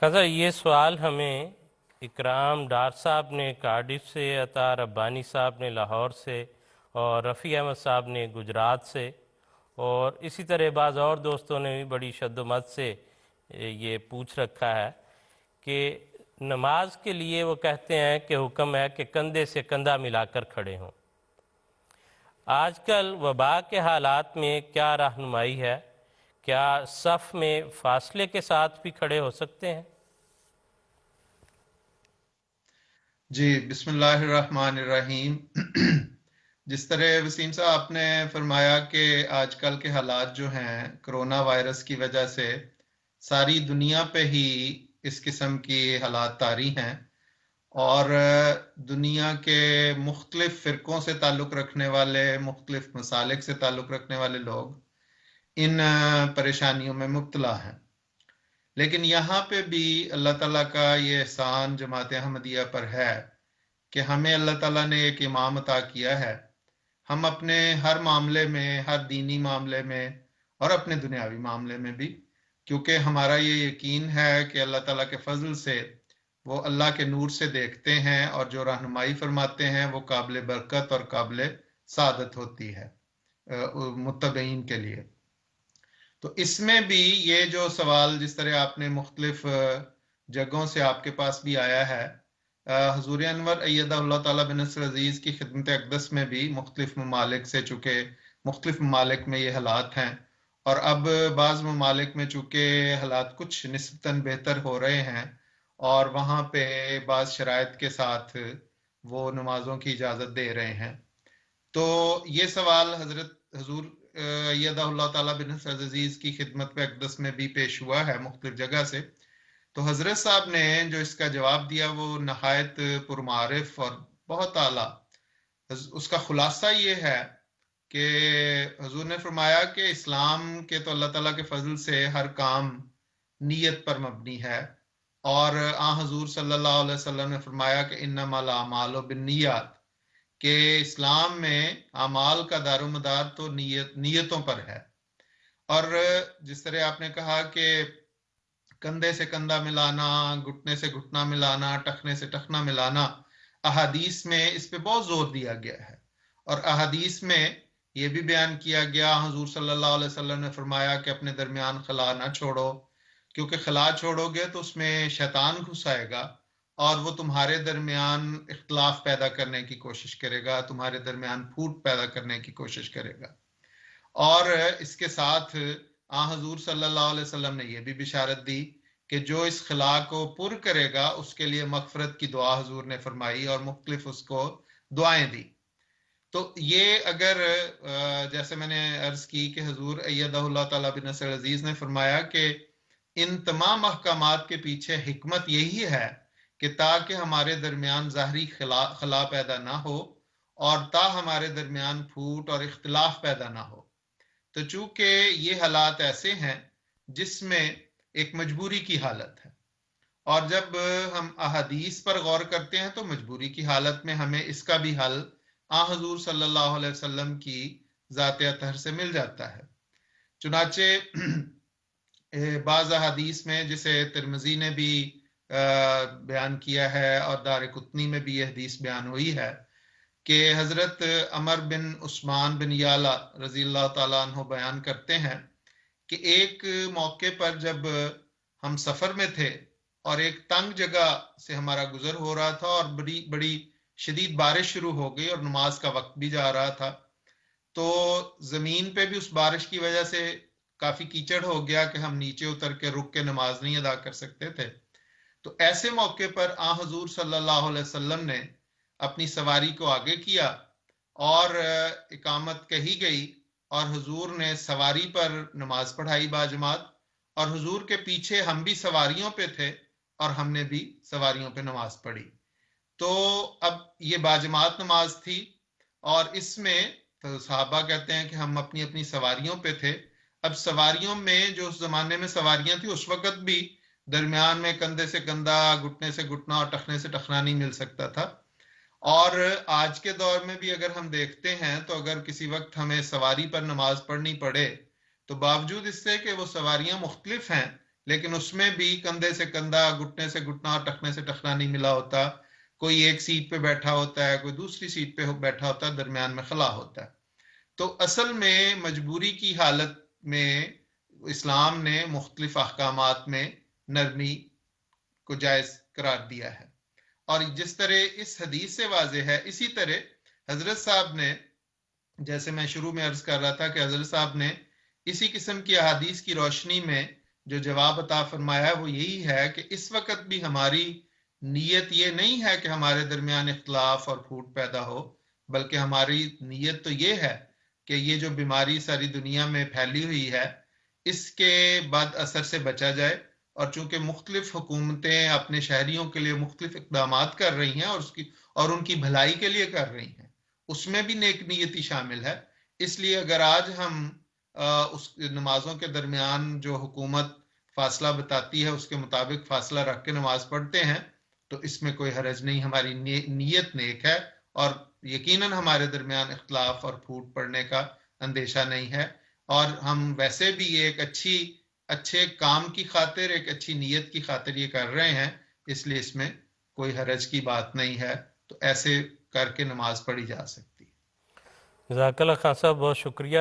خضر، یہ سوال ہمیں اکرام ڈار صاحب نے کارڈف سے، عطا ربانی صاحب نے لاہور سے، اور رفیع احمد صاحب نے گجرات سے، اور اسی طرح بعض اور دوستوں نے بھی بڑی شد و مت سے یہ پوچھ رکھا ہے کہ نماز کے لیے وہ کہتے ہیں کہ حکم ہے کہ کندھے سے کندھا ملا کر کھڑے ہوں۔ آج کل وبا کے حالات میں کیا رہنمائی ہے؟ کیا صف میں فاصلے کے ساتھ بھی کھڑے ہو سکتے ہیں؟ جی، بسم اللہ الرحمن الرحیم۔ جس طرح وسیم صاحب آپ نے فرمایا کہ آج کل کے حالات جو ہیں کرونا وائرس کی وجہ سے ساری دنیا پہ ہی اس قسم کی حالات طاری ہیں، اور دنیا کے مختلف فرقوں سے تعلق رکھنے والے، مختلف مسالک سے تعلق رکھنے والے لوگ ان پریشانیوں میں مبتلا ہیں۔ لیکن یہاں پہ بھی اللہ تعالیٰ کا یہ احسان جماعت احمدیہ پر ہے کہ ہمیں اللہ تعالیٰ نے ایک امام عطا کیا ہے۔ ہم اپنے ہر معاملے میں، ہر دینی معاملے میں اور اپنے دنیاوی معاملے میں بھی، کیونکہ ہمارا یہ یقین ہے کہ اللہ تعالیٰ کے فضل سے وہ اللہ کے نور سے دیکھتے ہیں، اور جو رہنمائی فرماتے ہیں وہ قابل برکت اور قابل سعادت ہوتی ہے متبعین کے لیے۔ تو اس میں بھی یہ جو سوال جس طرح آپ نے مختلف جگہوں سے آپ کے پاس بھی آیا ہے، حضور انور ایدہ اللہ تعالیٰ بنصر عزیز کی خدمت اقدس میں بھی مختلف ممالک سے، چونکہ مختلف ممالک میں یہ حالات ہیں، اور اب بعض ممالک میں چونکہ حالات کچھ نسبتاً بہتر ہو رہے ہیں اور وہاں پہ بعض شرائط کے ساتھ وہ نمازوں کی اجازت دے رہے ہیں، تو یہ سوال حضرت حضور ایدہ اللہ تعالیٰ بن عزیز کی خدمت پہ اقدس میں بھی پیش ہوا ہے مختلف جگہ سے۔ تو حضرت صاحب نے جو اس کا جواب دیا وہ نہایت پرمعارف اور بہت اعلیٰ۔ اس کا خلاصہ یہ ہے کہ حضور نے فرمایا کہ اسلام کے تو اللہ تعالیٰ کے فضل سے ہر کام نیت پر مبنی ہے، اور حضور صلی اللہ علیہ وسلم نے فرمایا کہ انما الاعمال بالنیات، کہ اسلام میں اعمال کا دار و مدار تو نیتوں پر ہے۔ اور جس طرح آپ نے کہا کہ کندھے سے کندھا ملانا، گھٹنے سے گھٹنا ملانا، ٹخنے سے ٹخنا ملانا، احادیث میں اس پہ بہت زور دیا گیا ہے، اور احادیث میں یہ بھی بیان کیا گیا، حضور صلی اللہ علیہ وسلم نے فرمایا کہ اپنے درمیان خلا نہ چھوڑو، کیونکہ خلا چھوڑو گے تو اس میں شیطان گھس آئے گا اور وہ تمہارے درمیان اختلاف پیدا کرنے کی کوشش کرے گا، تمہارے درمیان پھوٹ پیدا کرنے کی کوشش کرے گا۔ اور اس کے ساتھ حضور صلی اللہ علیہ وسلم نے یہ بھی بشارت دی کہ جو اس خلا کو پر کرے گا اس کے لیے مغفرت کی دعا حضور نے فرمائی، اور مختلف اس کو دعائیں دی۔ تو یہ اگر جیسے میں نے عرض کی کہ حضور ایدہ اللہ تعالیٰ بنصر عزیز نے فرمایا کہ ان تمام احکامات کے پیچھے حکمت یہی ہے کہ تاکہ ہمارے درمیان ظاہری خلا پیدا نہ ہو اور ہمارے درمیان پھوٹ اور اختلاف پیدا نہ ہو۔ تو چونکہ یہ حالات ایسے ہیں جس میں ایک مجبوری کی حالت ہے، اور جب ہم احادیث پر غور کرتے ہیں تو مجبوری کی حالت میں ہمیں اس کا بھی حل حضور صلی اللہ علیہ وسلم کی ذات اطہر سے مل جاتا ہے۔ چنانچہ بعض احادیث میں جسے ترمذی نے بھی بیان کیا ہے اور دارقطنی میں بھی یہ حدیث بیان ہوئی ہے کہ حضرت عمر بن عثمان بن یالا رضی اللہ تعالیٰ عنہ بیان کرتے ہیں کہ ایک موقع پر جب ہم سفر میں تھے اور ایک تنگ جگہ سے ہمارا گزر ہو رہا تھا اور بڑی بڑی شدید بارش شروع ہو گئی اور نماز کا وقت بھی جا رہا تھا، تو زمین پہ بھی اس بارش کی وجہ سے کافی کیچڑ ہو گیا کہ ہم نیچے اتر کے رک کے نماز نہیں ادا کر سکتے تھے۔ تو ایسے موقع پر حضور صلی اللہ علیہ وسلم نے اپنی سواری کو آگے کیا اور اقامت کہی گئی، اور حضور نے سواری پر نماز پڑھائی باجماعت، اور حضور کے پیچھے ہم بھی سواریوں پہ تھے اور ہم نے بھی سواریوں پہ نماز پڑھی۔ تو اب یہ باجماعت نماز تھی، اور اس میں تو صحابہ کہتے ہیں کہ ہم اپنی اپنی سواریوں پہ تھے۔ اب سواریوں میں جو اس زمانے میں سواریاں تھیں اس وقت بھی درمیان میں کندھے سے کندھا، گھٹنے سے گھٹنا اور ٹخنے سے ٹخنا نہیں مل سکتا تھا۔ اور آج کے دور میں بھی اگر ہم دیکھتے ہیں تو اگر کسی وقت ہمیں سواری پر نماز پڑھنی پڑے تو باوجود اس سے کہ وہ سواریاں مختلف ہیں لیکن اس میں بھی کندھے سے کندھا، گھٹنے سے گھٹنا اور ٹخنے سے ٹخنا نہیں ملا ہوتا. کوئی ایک سیٹ پہ بیٹھا ہوتا ہے، کوئی دوسری سیٹ پہ بیٹھا ہوتا ہے، درمیان میں خلا ہوتا ہے. تو اصل میں مجبوری کی حالت میں اسلام نے مختلف احکامات میں نرمی کو جائز قرار دیا ہے. اور جس طرح اس حدیث سے واضح ہے، اسی طرح حضرت صاحب نے، جیسے میں شروع میں عرض کر رہا تھا کہ حضرت صاحب نے اسی قسم کی احادیث کی روشنی میں جو جواب عطا فرمایا ہے وہ یہی ہے کہ اس وقت بھی ہماری نیت یہ نہیں ہے کہ ہمارے درمیان اختلاف اور پھوٹ پیدا ہو، بلکہ ہماری نیت تو یہ ہے کہ یہ جو بیماری ساری دنیا میں پھیلی ہوئی ہے اس کے بعد اثر سے بچا جائے. اور چونکہ مختلف حکومتیں اپنے شہریوں کے لیے مختلف اقدامات کر رہی ہیں اور ان کی بھلائی کے لیے کر رہی ہیں، اس میں بھی نیک نیتی شامل ہے. اس لیے اگر آج ہم اس نمازوں کے درمیان جو حکومت فاصلہ بتاتی ہے اس کے مطابق فاصلہ رکھ کے نماز پڑھتے ہیں تو اس میں کوئی حرج نہیں، ہماری نیت نیک ہے اور یقیناً ہمارے درمیان اختلاف اور پھوٹ پڑنے کا اندیشہ نہیں ہے. اور ہم ویسے بھی ایک اچھے کام کی خاطر، ایک اچھی نیت کی خاطر یہ کر رہے ہیں، اس لیے اس میں کوئی حرج کی بات نہیں ہے. تو ایسے کر کے نماز پڑھی جا سکتی ہے. جزاک اللہ خان صاحب، بہت شکریہ.